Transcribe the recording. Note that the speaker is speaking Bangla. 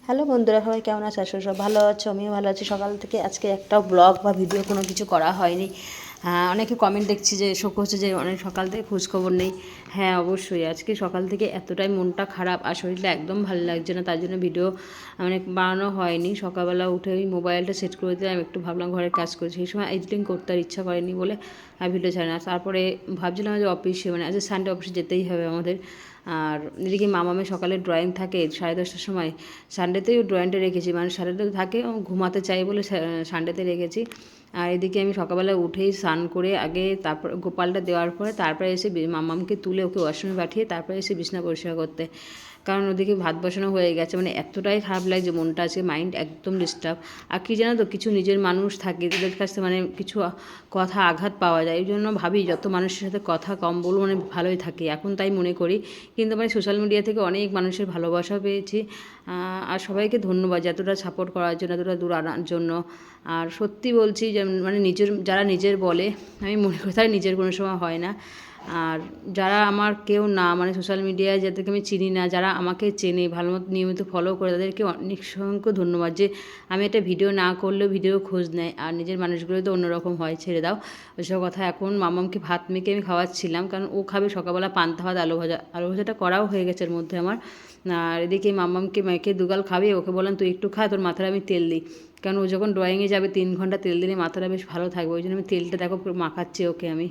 হ্যালো বন্ধুরা, সবাই কেমন আছো? আসলে সব ভালো আছো, আমিও ভালো আছি। সকাল থেকে আজকে একটা ব্লগ বা ভিডিও কোনো কিছু করা হয়নি। অনেকে কমেন্ট দেখছি যে শোক হচ্ছে যে অনেক সকাল থেকে খোঁজখবর নেই। হ্যাঁ, অবশ্যই আজকে সকাল থেকে এতটাই মনটা খারাপ আর শরীরটা একদম ভালো লাগছে না, তার জন্য ভিডিও বানানো হয়নি। সকালবেলা উঠে ওই মোবাইলটা সেট করে দিলাম, একটু ভাবলাম ঘরের কাজ করছি, সেই সময় এডিটিং করতে আর ইচ্ছা করেনি বলে আর ভিডিও ছাড়ি না। তারপরে ভাবছিলাম যে অফিসে আজ সানডে অফিসে যেতেই হবে আমাদের। আর এদিকে মামামের সকালে ড্রয়িং থাকে 10:30টার সময়। সানডেতেই ড্রয়িংটা রেখেছি, সানডেতে থাকে ঘুমাতে চাই বলে সানডেতে রেখেছি। আর এদিকে আমি সকালবেলা উঠেই স্নান করে আগে তারপর গোপালটা দেওয়ার পরে তারপরে এসে মামামকে তুলে ওকে ওয়াশরুমে পাঠিয়ে তারপরে এসে বিছানা পরিষ্কার করতে, কারণ ওদিকে ভাত বসানো হয়ে গেছে। এতটাই খারাপ লাগছে মনটা, আছে মাইন্ড একদম ডিস্টার্ব। আর কি জানো তো, কিছু নিজের মানুষ থাকে তাদের কাছ থেকে কিছু কথা আঘাত পাওয়া যায়। এই জন্য ভাবি যত মানুষের সাথে কথা কম বলবো ভালোই থাকি, এখন তাই মনে করি। কিন্তু সোশ্যাল মিডিয়া থেকে অনেক মানুষের ভালোবাসা পেয়েছি। আর সবাইকে ধন্যবাদ এতটা সাপোর্ট করার জন্য, এতটা দূর আনার জন্য। আর সত্যি বলছি যে নিজের যারা নিজের বলে, আমি মনে করি তাই নিজের কোনো সময় হয় না। আর যারা আমার কেউ না, সোশ্যাল মিডিয়ায় যাদেরকে আমি চিনি না, যারা আমাকে চেনে ভালো মতো নিয়মিত ফলো করে, তাদেরকে অনেক সংখ্য ধন্যবাদ যে আমি একটা ভিডিও না করলেও ভিডিও খোঁজ নেয়। আর নিজের মানুষগুলো তো অন্যরকম হয়, ছেড়ে দাও ওইসব কথা। এখন মামামকে ভাত মেখে আমি খাওয়াচ্ছিলাম, কারণ ও খাবে সকালবেলা পান্তা ভাত আলু ভাজা। আলু ভাজাটা করাও হয়ে গেছে এর মধ্যে আমার। আর এদিকে মামামকে মেখে দুগাল খাবে, ওকে বললাম তুই একটু খা, তোর মাথায় আমি তেল দিই, কারণ ও যখন ড্রয়িংয়ে যাবে 3 ঘন্টা তেল দিলে মাথাটা বেশ ভালো থাকবে। ওই জন্য আমি তেলটা দেখো মাখাচ্ছি ওকে আমি।